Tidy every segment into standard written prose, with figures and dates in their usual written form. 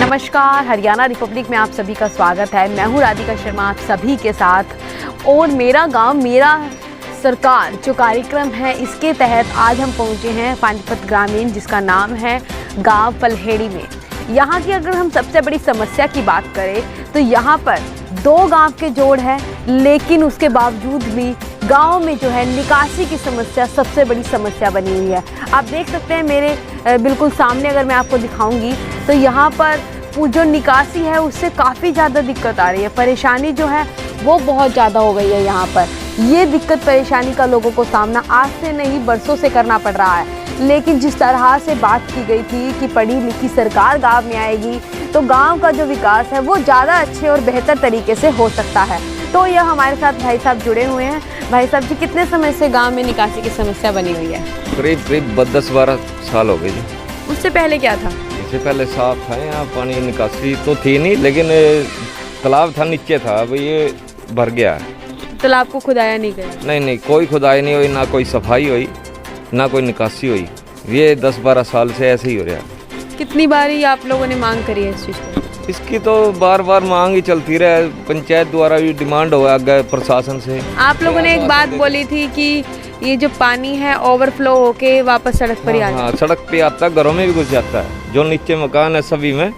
नमस्कार, हरियाणा रिपब्लिक में आप सभी का स्वागत है। मैं हूं राधिका शर्मा आप सभी के साथ। और मेरा गांव मेरा सरकार जो कार्यक्रम है, इसके तहत आज हम पहुंचे हैं पानीपत ग्रामीण, जिसका नाम है गांव पलहेड़ी में। यहाँ की अगर हम सबसे बड़ी समस्या की बात करें तो यहाँ पर 2 गांव के जोड़ है, लेकिन उसके बावजूद भी गांव में जो है निकासी की समस्या सबसे बड़ी समस्या बनी हुई है। आप देख सकते हैं मेरे बिल्कुल सामने, अगर मैं आपको दिखाऊंगी तो यहाँ पर जो निकासी है उससे काफ़ी ज़्यादा दिक्कत आ रही है। परेशानी जो है वो बहुत ज़्यादा हो गई है। यहाँ पर ये दिक्कत परेशानी का लोगों को सामना आज से नहीं बरसों से करना पड़ रहा है। लेकिन जिस तरह से बात की गई थी कि पढ़ी लिखी सरकार गांव में आएगी तो गांव का जो विकास है वो ज़्यादा अच्छे और बेहतर तरीके से हो सकता है। तो यह हमारे साथ भाई साहब जुड़े हुए हैं। भाई साहब जी, कितने समय से गांव में निकासी की समस्या बनी हुई है? करीब 10-12 साल हो गए जी। उससे पहले क्या था? इससे पहले साफ था, यहाँ पानी निकासी तो थी नहीं, लेकिन तालाब था नीचे था, अब ये भर गया है। तालाब को खुदाया नहीं गया? नहीं, कोई खुदाई नहीं हुई, ना कोई सफाई हुई, ना कोई निकासी हुई। ये 10-12 साल से ऐसे ही हो रहा। कितनी बार ही आप लोगों ने मांग करी है इस चीज़ को? इसकी तो बार मांग ही चलती रहे, पंचायत द्वारा भी डिमांड हुआ आगे प्रशासन से। आप लोगों ने एक बात बोली थी कि ये जो पानी है ओवरफ्लो होके वापस सड़क पर ही आ जाता है। सड़क पे आता है, घरों में भी घुस जाता है, जो नीचे मकान है सभी में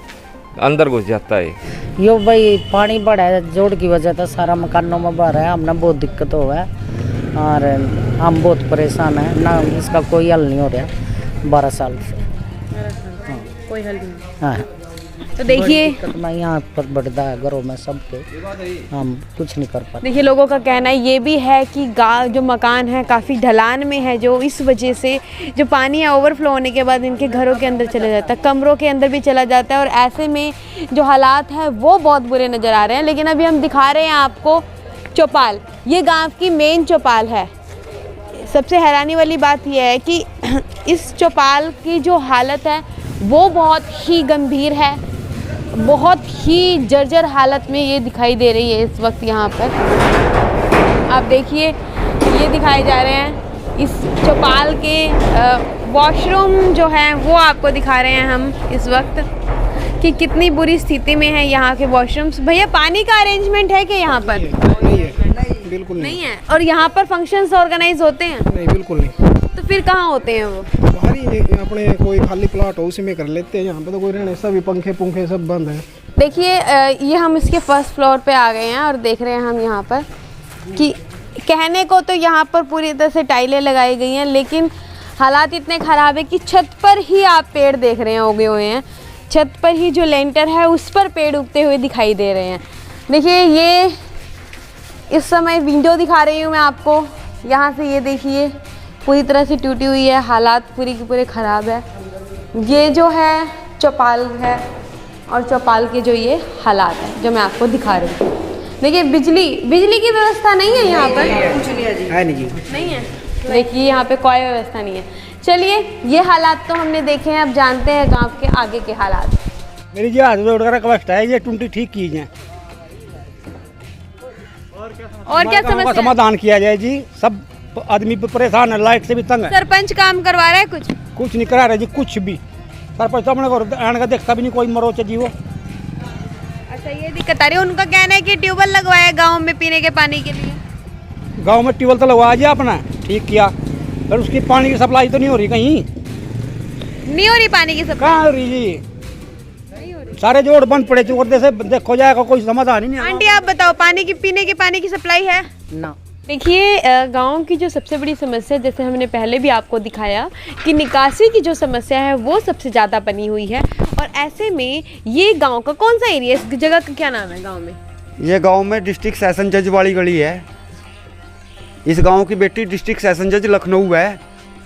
अंदर घुस जाता है। यो भाई पानी बढ़ा है, जोड़ की वजह से सारा मकानों में भर है। हमने बहुत दिक्कत हो है और हम बहुत परेशान हैं ना, इसका कोई हल नहीं हो रहा 12 साल से। कोई हल नहीं। हाँ, तो देखिए यहाँ पर बढ़ता है घरों में सबके, हम कुछ नहीं कर पाते। देखिए लोगों का कहना ये भी है कि जो मकान है काफ़ी ढलान में है, जो इस वजह से जो पानी है ओवरफ्लो होने के बाद इनके घरों के अंदर चला जाता है, कमरों के अंदर भी चला जाता है। और ऐसे में जो हालात हैं वो बहुत बुरे नज़र आ रहे हैं। लेकिन अभी हम दिखा रहे हैं आपको चौपाल, ये गाँव की मेन चौपाल है। सबसे हैरानी वाली बात यह है कि इस चौपाल की जो हालत है वो बहुत ही गंभीर है, बहुत ही जर्जर हालत में ये दिखाई दे रही है इस वक्त। यहाँ पर आप देखिए ये दिखाए जा रहे हैं इस चौपाल के वॉशरूम जो हैं वो आपको दिखा रहे हैं हम इस वक्त कि कितनी बुरी स्थिति में है यहाँ के वॉशरूम्स। भैया, पानी का अरेंजमेंट है क्या यहाँ पर? नहीं है, बिल्कुल नहीं है। और यहाँ पर फंक्शंस ऑर्गेनाइज होते हैं? नहीं, बिल्कुल नहीं। तो फिर कहाँ होते हैं वो? बाहर ही अपने कोई खाली प्लॉट हो उसी में कर लेते हैं। यहाँ पे तो कोई रहने, सभी पंखे सब बंद है। देखिए ये हम इसके फर्स्ट फ्लोर पे आ गए हैं और देख रहे हैं हम यहाँ पर कि कहने को तो यहाँ पर पूरी तरह से टाइलें लगाई गई हैं, लेकिन हालात इतने ख़राब है कि छत पर ही आप पेड़ देख रहे हैं उगे हुए हैं। छत पर ही जो लेंटर है उस पर पेड़ उगते हुए दिखाई दे रहे हैं। देखिए ये इस समय विंडो दिखा रही हूँ मैं आपको, यहाँ से ये देखिए पूरी तरह से टूटी हुई है, हालात पूरी की पूरे ख़राब है। ये जो है चौपाल है और चौपाल के जो ये हालात हैं जो मैं आपको दिखा रही हूँ। देखिए बिजली की व्यवस्था नहीं है यहाँ पर, है नहीं है। देखिए यहाँ पे कोई व्यवस्था नहीं है। चलिए ये हालात तो हमने देखे हैं, अब जानते हैं गांव के आगे के हालात। मेरी जो हाथ में उड़कर अवस्था है, ये टूटी ठीक की जाए और क्या समस्या? समाधान किया जाए जी। सब आदमी परेशान है, लाइट से भी तंग है। सरपंच काम करवा रहा है कुछ नहीं करा रहे जी, कुछ भी। सरपंच सामने का देखता भी नहीं कोई, मरो चे जीवो। अच्छा, ये दिक्कत आ रही है। उनका कहना है कि ट्यूबवेल लगवाया गांव में पीने के पानी के लिए। गांव में ट्यूबवेल तो लगवाया जी अपना, ठीक किया, पर उसकी पानी की सप्लाई तो नहीं हो रही, कहीं नहीं हो रही पानी की सप्लाई। कहाँ हो रही जी? सारे जोड़ बंद पड़े थे, से देखो जाएगा, कोई समाधान ही नहीं। आंटी आप बताओ, पीने के पानी की सप्लाई है ना? देखिए गांव की जो सबसे बड़ी समस्या, जैसे हमने पहले भी आपको दिखाया कि निकासी की जो समस्या है वो सबसे ज़्यादा बनी हुई है। और ऐसे में ये गांव का कौन सा एरिया, इस जगह का क्या नाम है गांव में? ये गांव में डिस्ट्रिक्ट सेशन जज वाली गली है। इस गांव की बेटी डिस्ट्रिक्ट सेशन जज लखनऊ है।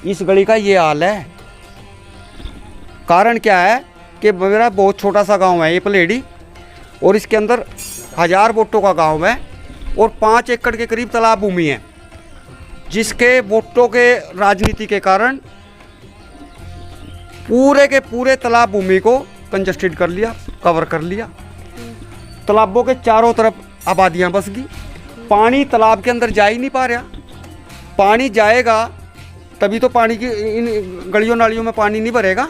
इस गली का ये हाल है। कारण क्या है कि मेरा बहुत छोटा सा गांव है ये पलेड़ी, और इसके अंदर 1000 वोटों का गांव है और 5 एकड़ के करीब तालाब भूमि है, जिसके वोटों के राजनीति के कारण पूरे के पूरे तालाब भूमि को कंजस्टेड कर लिया, कवर कर लिया। तालाबों के चारों तरफ आबादियां बस गई। पानी तालाब के अंदर जा ही नहीं पा रहा। पानी जाएगा तभी तो पानी की इन गलियों नालियों में पानी नहीं भरेगा।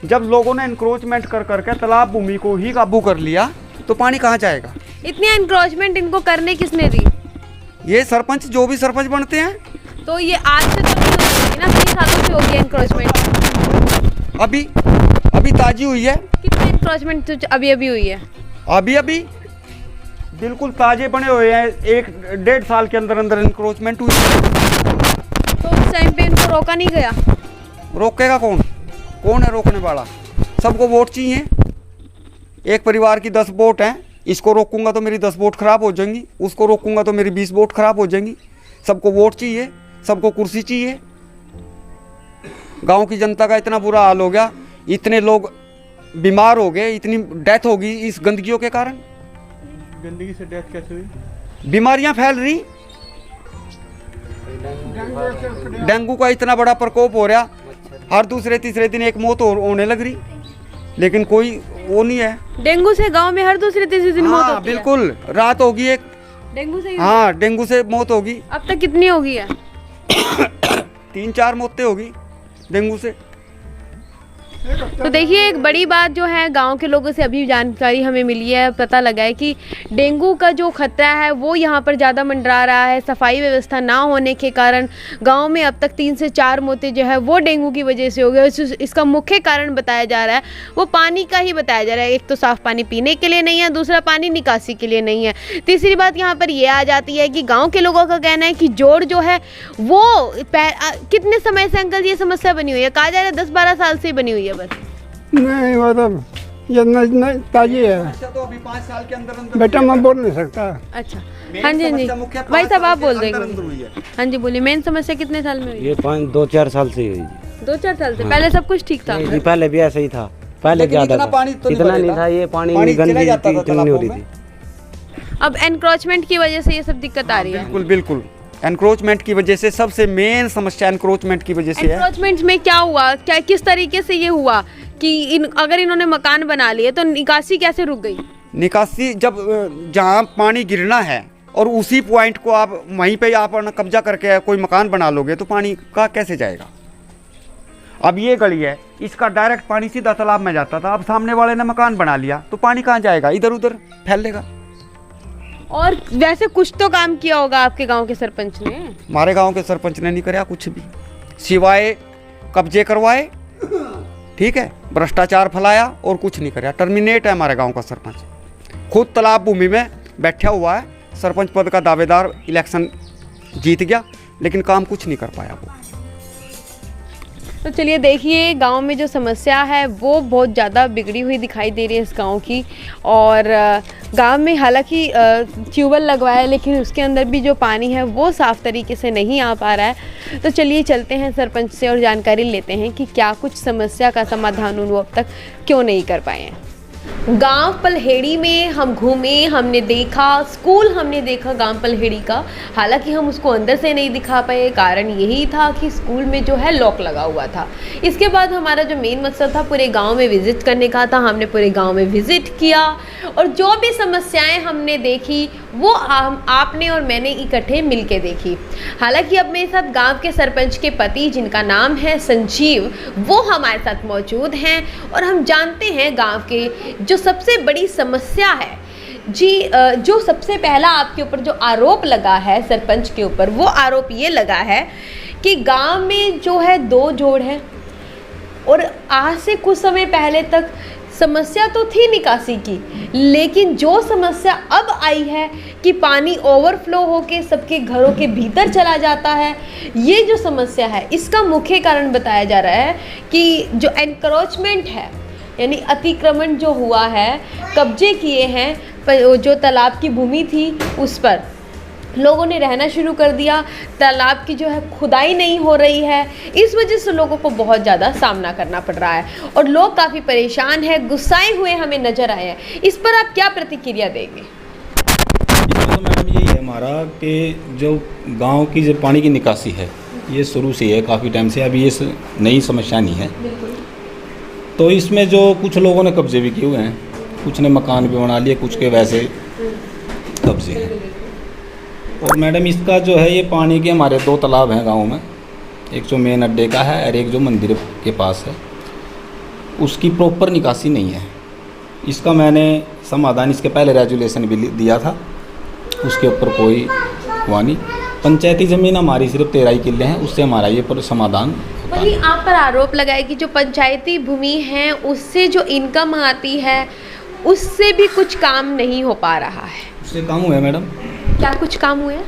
जब लोगों ने इंक्रोचमेंट कर करके तालाब भूमि को ही काबू कर लिया तो पानी कहाँ जाएगा? इतनी एनक्रोचमेंट इनको करने किसने दी? ये सरपंच, जो भी सरपंच बनते हैं। तो ये आज से तो नहीं होगी ना, कई सालों से होगी एनक्रोचमेंट। अभी ताजी हुई है। कितनी एनक्रोचमेंट अभी अभी हुई है? अभी बिल्कुल ताजे बने हुए हैं, 1-1.5 साल के अंदर अंदर इंक्रोचमेंट हुई है। तो उस टाइम पे इनको रोका नहीं गया? रोकेगा कौन? कौन है रोकने वाला? सबको वोट चाहिए। एक परिवार की 10 वोट हैं, इसको रोकूंगा तो मेरी 10 वोट खराब हो जाएंगी, उसको रोकूंगा तो मेरी 20 वोट खराब हो जाएंगी। सबको वोट चाहिए, सबको कुर्सी चाहिए। गांव की जनता का इतना बुरा हाल हो गया, इतने लोग बीमार हो गए, इतनी डेथ होगी इस गंदगियों के कारण। गंदगी से डेथ कैसे हुई? बीमारियां फैल रही, डेंगू का इतना बड़ा प्रकोप हो रहा, हर दूसरे तीसरे दिन एक मौत होने लग रही, लेकिन कोई वो नहीं है। डेंगू से गांव में हर दूसरे तीसरे दिन मौत होती है? बिल्कुल, रात होगी एक डेंगू से? हाँ, डेंगू से मौत होगी। अब तक कितनी होगी है? 3-4 मौतें होगी डेंगू से। तो देखिए, एक बड़ी बात जो है, गांव के लोगों से अभी जानकारी हमें मिली है, पता लगा है कि डेंगू का जो खतरा है वो यहाँ पर ज़्यादा मंडरा रहा है। सफाई व्यवस्था ना होने के कारण गांव में अब तक 3 से 4 मौतें जो है वो डेंगू की वजह से हो गई। इसका मुख्य कारण बताया जा रहा है वो पानी का ही बताया जा रहा है। एक तो साफ़ पानी पीने के लिए नहीं है, दूसरा पानी निकासी के लिए नहीं है, तीसरी बात यहाँ पर ये आ जाती है कि गाँव के लोगों का कहना है कि जोड़ जो है वो कितने समय से अंकल ये समस्या बनी हुई है? कहा जा रहा है 10-12 साल से बनी हुई है। बस नहीं, मतलब ये नहीं ताजी है। तो अभी 5 साल के अंदर अंदर बेटा मैं बोल नहीं सकता। अच्छा, हाँ जी, हाँ जी भाई साहब आप बोल देंगे। देंगे। हाँ जी बोलिए, मेन समस्या कितने साल में हुई? ये 2-4 साल से हुई। 2-4 साल से? पहले सब कुछ ठीक था? नहीं, पहले भी ऐसा ही था। पहले लेकिन ज्यादा इतना था, पानी तो नहीं इतना नहीं भरेगा। था। ये पानी पानी चला गंदगी जाता था इतनी नहीं हो रही तालाबों थी। अब एनक्रोचमेंट की वजह से ये सब दिक्कत आ रही है। बिल्कुल एनक्रोचमेंट की वजह से, सबसे मेन समस्या एनक्रोचमेंट की वजह से है। एनक्रोचमेंट में क्या हुआ, क्या किस तरीके से ये हुआ कि अगर इन्होंने मकान बना लिए तो निकासी कैसे रुक गई? निकासी, जब जहाँ पानी गिरना है और उसी पॉइंट को आप वहीं पे आप कब्जा करके कोई मकान बना लोगे तो पानी का कैसे जाएगा? अब ये गली है, इसका डायरेक्ट पानी सीधा तालाब में जाता था, अब सामने वाले ने मकान बना लिया तो पानी कहाँ जाएगा? इधर उधर फैलेगा। और वैसे कुछ तो काम किया होगा आपके गांव के सरपंच ने? हमारे गांव के सरपंच ने नहीं कराया कुछ भी, सिवाय कब्जे करवाए, ठीक है, भ्रष्टाचार फैलाया और कुछ नहीं कराया। टर्मिनेट है हमारे गांव का सरपंच, खुद तालाब भूमि में बैठा हुआ है, सरपंच पद का दावेदार, इलेक्शन जीत गया लेकिन काम कुछ नहीं कर पाया वो। तो चलिए देखिए, गांव में जो समस्या है वो बहुत ज़्यादा बिगड़ी हुई दिखाई दे रही है इस गांव की। और गांव में हालांकि ट्यूबवेल लगवाया है लेकिन उसके अंदर भी जो पानी है वो साफ़ तरीके से नहीं आ पा रहा है। तो चलिए चलते हैं सरपंच से और जानकारी लेते हैं कि क्या कुछ समस्या का समाधान वो अब तक क्यों नहीं कर पाए हैं। गांव पलहेड़ी में हम घूमे, हमने देखा स्कूल, हमने देखा गांव पलहेड़ी का। हालांकि हम उसको अंदर से नहीं दिखा पाए, कारण यही था कि स्कूल में जो है लॉक लगा हुआ था। इसके बाद हमारा जो मेन मकसद था पूरे गांव में विज़िट करने का था। हमने पूरे गांव में विज़िट किया और जो भी समस्याएं हमने देखी वो आपने और मैंने इकट्ठे मिलके देखी। हालांकि अब मेरे साथ गांव के सरपंच के पति, जिनका नाम है संजीव, वो हमारे साथ मौजूद हैं और हम जानते हैं गांव के जो सबसे बड़ी समस्या है। जी, जो सबसे पहला आपके ऊपर जो आरोप लगा है सरपंच के ऊपर, वो आरोप ये लगा है कि गांव में जो है 2 जोड़ है और आज से कुछ समय पहले तक समस्या तो थी निकासी की, लेकिन जो समस्या अब आई है कि पानी ओवरफ्लो होके सबके घरों के भीतर चला जाता है, ये जो समस्या है इसका मुख्य कारण बताया जा रहा है कि जो एनक्रोचमेंट है, यानी अतिक्रमण जो हुआ है, कब्जे किए हैं, जो तालाब की भूमि थी उस पर लोगों ने रहना शुरू कर दिया। तालाब की जो है खुदाई नहीं हो रही है, इस वजह से लोगों को बहुत ज़्यादा सामना करना पड़ रहा है और लोग काफ़ी परेशान हैं, गुस्साए हुए हमें नज़र आए हैं। इस पर आप क्या प्रतिक्रिया देंगे? तो मैडम यही है हमारा कि जो गांव की जो पानी की निकासी है ये शुरू से है, काफ़ी टाइम से, अभी ये नई समस्या नहीं है। तो इसमें जो कुछ लोगों ने कब्जे भी किए हुए हैं, कुछ ने मकान भी बना लिए, कुछ के वैसे कब्जे हैं। और मैडम इसका जो है ये पानी के हमारे 2 तालाब हैं गांव में, एक जो मेन अड्डे का है और एक जो मंदिर के पास है। उसकी प्रॉपर निकासी नहीं है। इसका मैंने समाधान इसके पहले रेजुलेशन भी दिया था, उसके ऊपर कोई हुआ नहीं। पंचायती ज़मीन हमारी सिर्फ 13 किले हैं, उससे हमारा ये पर समाधान होता है। वही आप पर आरोप लगाए कि जो पंचायती भूमि है उससे जो इनकम आती है उससे भी कुछ काम नहीं हो पा रहा है। उससे काम हुआ है मैडम। क्या कुछ काम हुए हैं?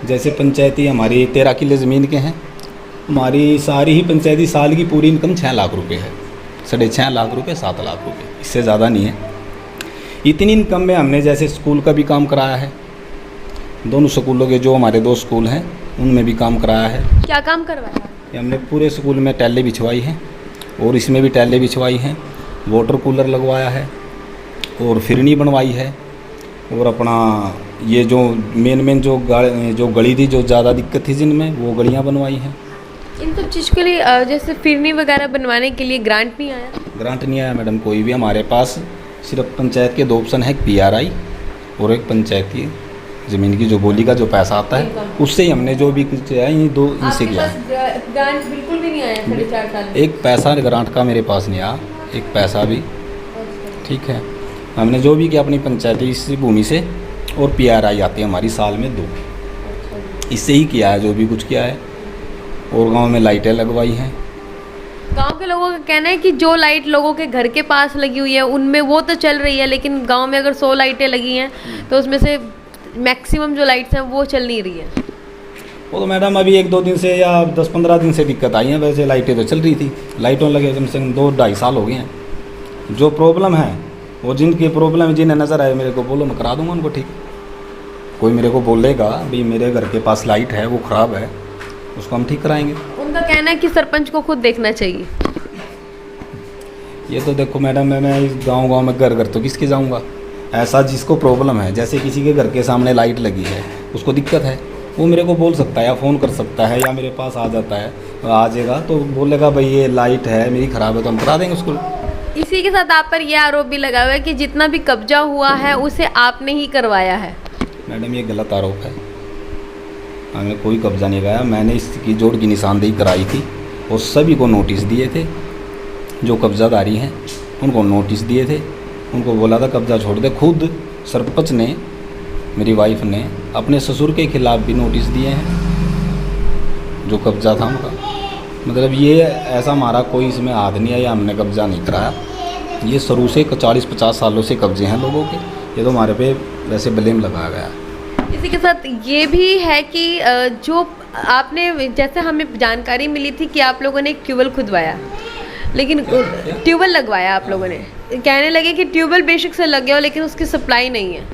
जैसे पंचायती हमारी 13 किले ज़मीन के हैं, हमारी सारी ही पंचायती साल की पूरी इनकम 6 लाख रुपए है, 6.5 लाख रुपए, 7 लाख रुपए, इससे ज़्यादा नहीं है। इतनी इनकम में हमने जैसे स्कूल का भी काम कराया है, दोनों स्कूलों के जो हमारे 2 स्कूल हैं उनमें भी काम कराया है। क्या काम करवाया? ये हमने पूरे स्कूल में टैले बिछवाई हैं और इसमें भी टैले बिछवाई हैं, वाटर कूलर लगवाया है और फिरनी बनवाई है, और अपना ये जो मेन जो गली थी, जो ज़्यादा दिक्कत थी जिनमें, वो गलियाँ बनवाई हैं। इन सब चीज़ के लिए जैसे फिरनी वगैरह बनवाने के लिए ग्रांट नहीं आया? ग्रांट नहीं आया मैडम कोई भी। हमारे पास सिर्फ पंचायत के 2 ऑप्शन है, एक PRI और एक पंचायती ज़मीन की जो बोली का जो पैसा आता है, उससे ही हमने जो भी कुछ है इन 2 इनसे किया है। ग्रांट बिल्कुल भी नहीं आया 4.5 साल में? एक पैसा ग्रांट का मेरे पास नहीं आया, एक पैसा भी। ठीक है, हमने जो भी किया अपनी पंचायती इस भूमि से, और PRI आती है हमारी साल में 2, इससे ही किया है जो भी कुछ किया है। और गांव में लाइटें लगवाई हैं। गांव के लोगों का कहना है कि जो लाइट लोगों के घर के पास लगी हुई है उनमें वो तो चल रही है, लेकिन गांव में अगर 100 लाइटें लगी हैं तो उसमें से मैक्सिमम जो लाइट्स हैं वो चल नहीं रही है। वो तो मैडम अभी 1-2 दिन से या 10-15 दिन से दिक्कत आई है, वैसे लाइटें तो चल रही थी। लाइटों लगे कम से कम 2-2.5 साल हो गए हैं। जो प्रॉब्लम है वो जिनकी प्रॉब्लम जिन्हें नज़र आए मेरे को बोलो, मैं करा दूंगा उनको ठीक। कोई मेरे को बोलेगा भाई मेरे घर के पास लाइट है वो ख़राब है, उसको हम ठीक कराएंगे। उनका कहना है कि सरपंच को खुद देखना चाहिए। ये तो देखो मैडम, मैं इस गांव में घर तो किसके जाऊंगा। ऐसा जिसको प्रॉब्लम है, जैसे किसी के घर के सामने लाइट लगी है, उसको दिक्कत है, वो मेरे को बोल सकता है या फ़ोन कर सकता है या मेरे पास आ जाता है, आ जाएगा तो बोलेगा भाई ये लाइट है मेरी ख़राब है, तो हम करा देंगे उसको। इसी के साथ आप पर यह आरोप भी लगा हुआ है कि जितना भी कब्जा हुआ है उसे आपने ही करवाया है। मैडम ये गलत आरोप है, हमने कोई कब्जा नहीं कराया। मैंने इसकी जोड़ की निशानदेही कराई थी और सभी को नोटिस दिए थे, जो कब्जादारी हैं उनको नोटिस दिए थे, उनको बोला था कब्जा छोड़ दे। खुद सरपंच ने, मेरी वाइफ ने अपने ससुर के खिलाफ भी नोटिस दिए हैं जो कब्जा था उनका। मतलब ये ऐसा हमारा कोई इसमें हाथ नहीं है या हमने कब्जा नहीं कराया। ये शुरू से 40-50 सालों से कब्जे हैं लोगों के, ये तो हमारे पे वैसे ब्लेम लगाया गया है। इसी के साथ ये भी है कि जो आपने, जैसे हमें जानकारी मिली थी कि आप लोगों ने एक ट्यूबवेल खुदवाया, लेकिन ट्यूबवेल लगवाया आप लोगों ने, कहने लगे कि ट्यूबवेल बेशक से लग गया हो लेकिन उसकी सप्लाई नहीं है।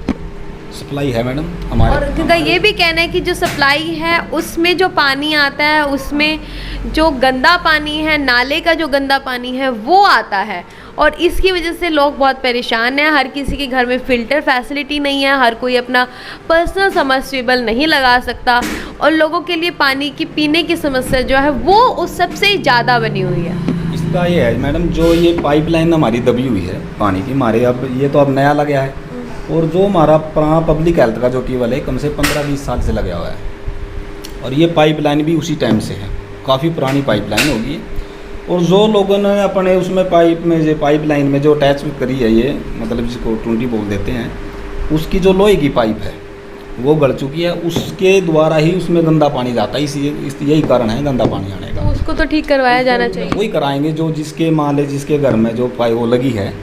सप्लाई है मैडम हमारे। और उनका ये भी कहना है कि जो सप्लाई है उसमें जो पानी आता है उसमें जो गंदा पानी है, नाले का जो गंदा पानी है वो आता है, और इसकी वजह से लोग बहुत परेशान हैं। हर किसी के घर में फ़िल्टर फैसिलिटी नहीं है, हर कोई अपना पर्सनल सबमर्सिबल नहीं लगा सकता, और लोगों के लिए पानी की पीने की समस्या जो है वो उस सबसे ज़्यादा बनी हुई है। इसका ये है मैडम, जो ये पाइपलाइन हमारी दबी हुई है पानी की, हमारे अब ये तो अब नया लगा है, और जो हमारा पुराना पब्लिक हेल्थ का जो ट्यूबवेल है कम से 15-20 साल से लगा हुआ है, और ये पाइपलाइन भी उसी टाइम से है, काफ़ी पुरानी पाइपलाइन होगी। और जो लोगों ने अपने उसमें पाइपलाइन में जो अटैच करी है, ये मतलब जिसको टूंटी बोल देते हैं, उसकी जो लोहे की पाइप है वो गड़ चुकी है, उसके द्वारा ही उसमें गंदा पानी जाता है। यही कारण है गंदा पानी आने का। तो उसको तो ठीक करवाया जाना चाहिए। वही कराएंगे जो जिसके मान ले जिसके घर में जो पाइप वो लगी है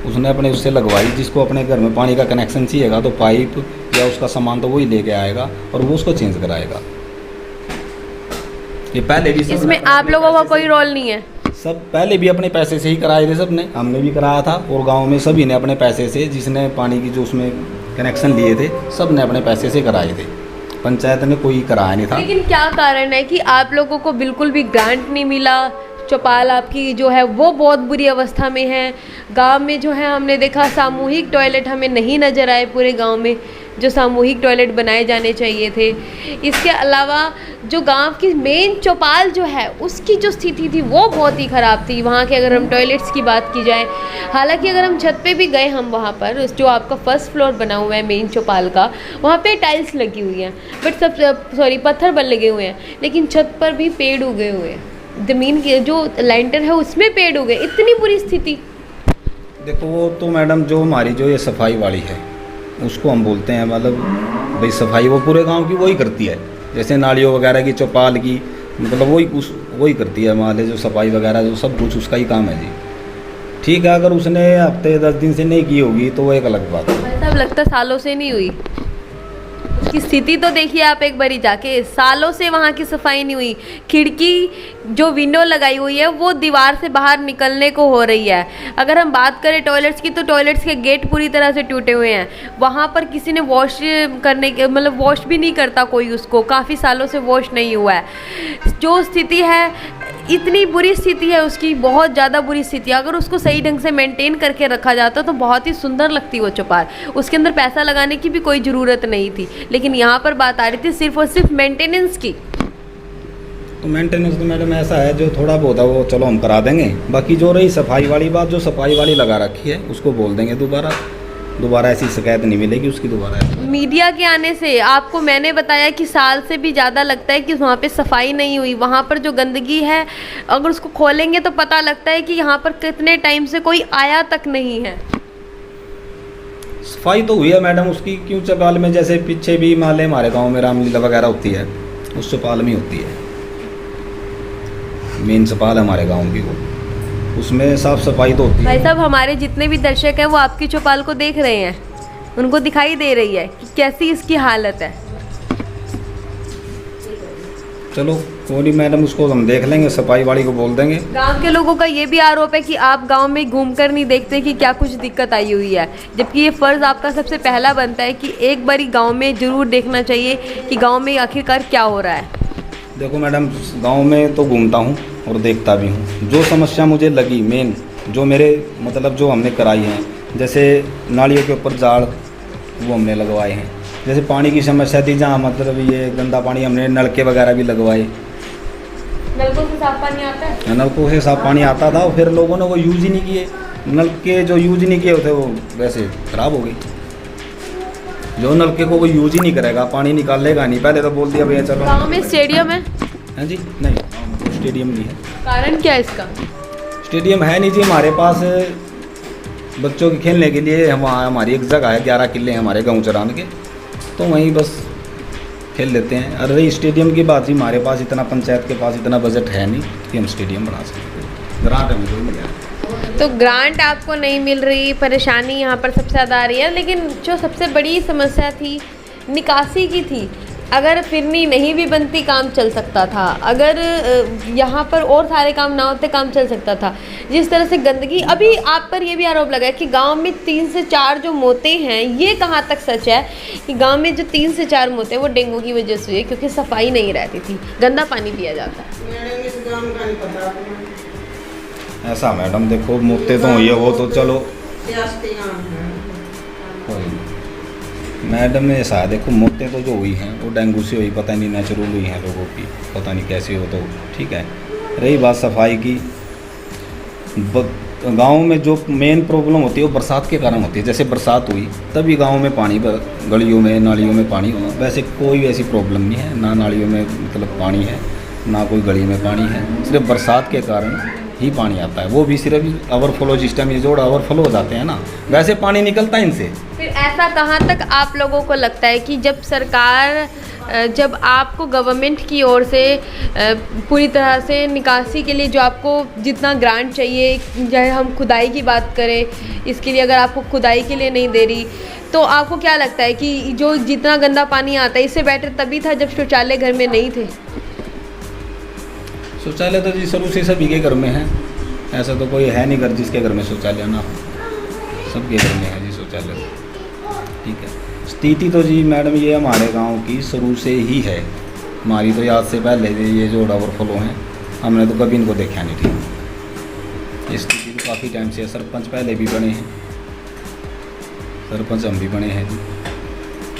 उसने अपने उससे लगवाई, जिसको अपने घर में पानी का कनेक्शन चाहिएगा तो पाइप या उसका सामान तो वही लेके आएगा और वो उसको चेंज कराएगा। ये पहले भी इसमें आप लोगों का कोई रोल नहीं है। सब पहले भी अपने पैसे से ही कराए थे, सब ने, हमने भी कराया था, और गांव में सभी ने अपने पैसे से, जिसने पानी की जो उसमें कनेक्शन लिए थे सब ने अपने पैसे से कराए थे, पंचायत ने कोई कराया नहीं था। लेकिन क्या कारण है कि आप लोगों को बिल्कुल भी ग्रांट नहीं मिला? चौपाल आपकी जो है वो बहुत बुरी अवस्था में है। गांव में जो है हमने देखा सामूहिक टॉयलेट हमें नहीं नज़र आए पूरे गांव में, जो सामूहिक टॉयलेट बनाए जाने चाहिए थे। इसके अलावा जो गांव की मेन चौपाल जो है उसकी जो स्थिति थी वो बहुत ही ख़राब थी। वहाँ के अगर हम टॉयलेट्स की बात की जाए, हालांकि अगर हम छत पे भी गए, हम वहाँ पर जो आपका फर्स्ट फ्लोर बना हुआ है मेन चौपाल का, वहाँ पे टाइल्स लगी हुई हैं, बट सब पत्थर बन लगे हुए हैं, लेकिन छत पर भी पेड़ उगे हुए हैं। ज़मीन की जो लेंटर है उसमें पेड़ उगे, इतनी बुरी स्थिति। देखो वो तो मैडम जो हमारी जो ये सफाई वाली है उसको हम बोलते हैं, मतलब भाई सफाई वो पूरे गांव की वही करती है, जैसे नालियों वगैरह की, चौपाल की, मतलब वही करती है। मान जो सफाई वगैरह जो सब कुछ उसका ही काम है जी। ठीक है, अगर उसने हफ्ते 10 दिन से नहीं की होगी तो वो एक अलग बात है। भाई साहब लगता सालों से नहीं हुई, उसकी स्थिति तो देखिए आप एक बारी जाके, सालों से वहाँ की सफाई नहीं हुई। खिड़की जो विंडो लगाई हुई है वो दीवार से बाहर निकलने को हो रही है। अगर हम बात करें टॉयलेट्स की तो टॉयलेट्स के गेट पूरी तरह से टूटे हुए हैं, वहाँ पर किसी ने वॉश करने के मतलब वॉश भी नहीं करता कोई, उसको काफ़ी सालों से वॉश नहीं हुआ है। जो स्थिति है इतनी बुरी स्थिति है उसकी, बहुत ज़्यादा बुरी स्थिति है। अगर उसको सही ढंग से मेंटेन करके रखा जाता तो बहुत ही सुंदर लगती वो चौपाल, उसके अंदर पैसा लगाने की भी कोई ज़रूरत नहीं थी। लेकिन यहाँ पर बात आ रही थी सिर्फ और सिर्फ मेंटेनेंस की। तो मेंटेनेंस तो मैडम ऐसा है जो थोड़ा बहुत है वो चलो हम करा देंगे, बाकी जो रही सफाई वाली बात, जो सफाई वाली लगा रखी है उसको बोल देंगे दोबारा ऐसी शिकायत नहीं मिलेगी उसकी दोबारा। मीडिया के आने से आपको मैंने बताया कि साल से भी ज़्यादा लगता है कि वहाँ पे सफाई नहीं हुई। वहाँ पर जो गंदगी है अगर उसको खोलेंगे तो पता लगता है कि यहाँ पर कितने टाइम से कोई आया तक नहीं है। सफाई तो हुई है मैडम उसकी, क्यों चौपाल में जैसे पीछे भी माले हमारे गांव में रामलीला वगैरह होती है, उस चौपाल में होती है, मेन चौपाल हमारे गांव की, वो उसमें साफ सफाई तो होती है। भाई साहब हमारे जितने भी दर्शक हैं वो आपकी चौपाल को देख रहे हैं, उनको दिखाई दे रही है कि कैसी इसकी हालत है। चलो कोई नहीं मैडम, उसको हम देख लेंगे, सफाई वाली को बोल देंगे। गांव के लोगों का ये भी आरोप है कि आप गांव में घूमकर नहीं देखते कि क्या कुछ दिक्कत आई हुई है, जबकि ये फ़र्ज़ आपका सबसे पहला बनता है कि एक बारी गांव में ज़रूर देखना चाहिए कि गांव में आखिरकार क्या हो रहा है। देखो मैडम, गांव में तो घूमता हूँ और देखता भी हूँ, जो समस्या मुझे लगी मेन, जो मेरे मतलब जो हमने कराई है, जैसे नालियों के ऊपर जाड़ वो हमने लगवाए हैं, जैसे पानी की समस्या थी जहाँ मतलब ये गंदा पानी, हमने नलके वगैरह भी लगवाए। नलकों से साफ पानी आता है? नलकों से साफ पानी आता था, फिर लोगों ने वो यूज़ ही नहीं किए, नलके जो यूज़ नहीं किए थे वो वैसे ख़राब हो गई। जो नलके को कोई यूज़ ही नहीं करेगा, पानी निकालेगा नहीं, पहले तो बोल दिया भैया चलो। गाँव में स्टेडियम है? हाँ जी, नहीं तो स्टेडियम नहीं है। कारण क्या है इसका? स्टेडियम है नहीं जी हमारे पास, बच्चों के खेलने के लिए हमारी एक जगह है, 11 किले हैं हमारे गाँव चरान के, तो वहीं बस खेल लेते हैं। अरे रही स्टेडियम की बात ही, हमारे पास इतना, पंचायत के पास इतना बजट है नहीं कि हम स्टेडियम बना सकते, ग्रांट हमें कोई मिला। तो ग्रांट आपको नहीं मिल रही, परेशानी यहाँ पर सबसे ज़्यादा आ रही है। लेकिन जो सबसे बड़ी समस्या थी निकासी की थी, अगर फिरनी नहीं भी बनती काम चल सकता था, अगर यहाँ पर और सारे काम ना होते काम चल सकता था। जिस तरह से गंदगी, अभी आप पर ये भी आरोप लगा है कि गांव में 3 से 4 जो मौतें हैं, ये कहाँ तक सच है कि गांव में जो 3 से 4 मौतें वो डेंगू की वजह से हुई है क्योंकि सफाई नहीं रहती थी, गंदा पानी पिया जाता है। ऐसा मैडम देखो, मौतें तो हुई है वो तो चलो मैडम, ऐसा है देखो, मौतें तो जो हुई हैं वो डेंगू से हुई, पता नहीं नेचुरल हुई हैं लोगों की, पता नहीं कैसे हो, तो ठीक है। रही बात सफाई की, गांव में जो मेन प्रॉब्लम होती है वो बरसात के कारण होती है। जैसे बरसात हुई तभी गांव में पानी, गलियों में नालियों में पानी हो, वैसे कोई ऐसी प्रॉब्लम नहीं है, ना नालियों में मतलब पानी है, ना कोई गली में पानी है, सिर्फ बरसात के कारण ही पानी आता है, वो भी सिर्फ ओवरफ्लो सिस्टम, ये जोड़ ओवरफ्लो हो जाते हैं ना, वैसे पानी निकलता है इनसे। फिर ऐसा कहाँ तक आप लोगों को लगता है कि जब सरकार, जब आपको गवर्नमेंट की ओर से पूरी तरह से निकासी के लिए जो आपको जितना ग्रांट चाहिए, चाहे हम खुदाई की बात करें, इसके लिए अगर आपको खुदाई के लिए नहीं दे रही, तो आपको क्या लगता है कि जो जितना गंदा पानी आता है इससे बेटर तभी था जब शौचालय घर में नहीं थे? शौचालय तो जी शुरू से सभी के घर में है, ऐसा तो कोई है नहीं घर जिसके घर में शौचालय ना हो, सबके घर में है जी शौचालय, ठीक है। स्थिति तो जी मैडम ये हमारे गांव की शुरू से ही है, हमारी तो याद से पहले ये जो ओवरफ्लो हैं हमने तो कभी इनको देखा नहीं थी। ये स्थिति तो काफ़ी टाइम से है, सरपंच पहले भी बने हैं, सरपंच हम भी बने हैं जी।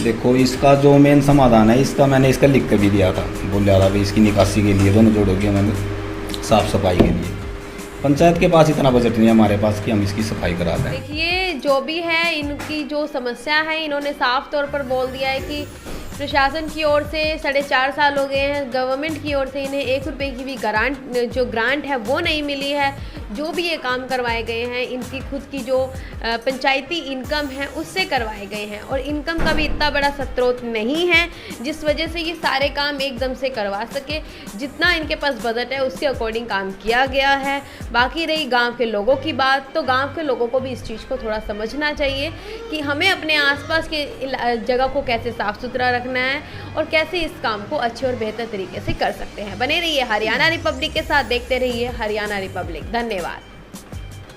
देखो इसका जो मेन समाधान है, इसका मैंने इसका लिख कर भी दिया था, बोल रहा था भाई इसकी निकासी के लिए दोनों जोड़ों की मैंने साफ़ सफाई के लिए, पंचायत के पास इतना बजट नहीं है हमारे पास कि हम इसकी सफाई करा दें। देखिए जो भी है, इनकी जो समस्या है इन्होंने साफ तौर पर बोल दिया है कि प्रशासन की ओर से 4.5 साल हो गए हैं, गवर्नमेंट की ओर से इन्हें 1 रुपये की भी ग्रांट है वो नहीं मिली है। जो भी ये काम करवाए गए हैं इनकी खुद की जो पंचायती इनकम है उससे करवाए गए हैं, और इनकम का भी इतना बड़ा स्रोत नहीं है जिस वजह से ये सारे काम एकदम से करवा सके। जितना इनके पास बजट है उसके अकॉर्डिंग काम किया गया है। बाकी रही गांव के लोगों की बात, तो गांव के लोगों को भी इस चीज़ को थोड़ा समझना चाहिए कि हमें अपने आसपास के जगह को कैसे साफ़ सुथरा रखना है और कैसे इस काम को अच्छे और बेहतर तरीके से कर सकते हैं। बने रहिए हरियाणा रिपब्लिक के साथ, देखते रहिए हरियाणा रिपब्लिक। धन्यवाद।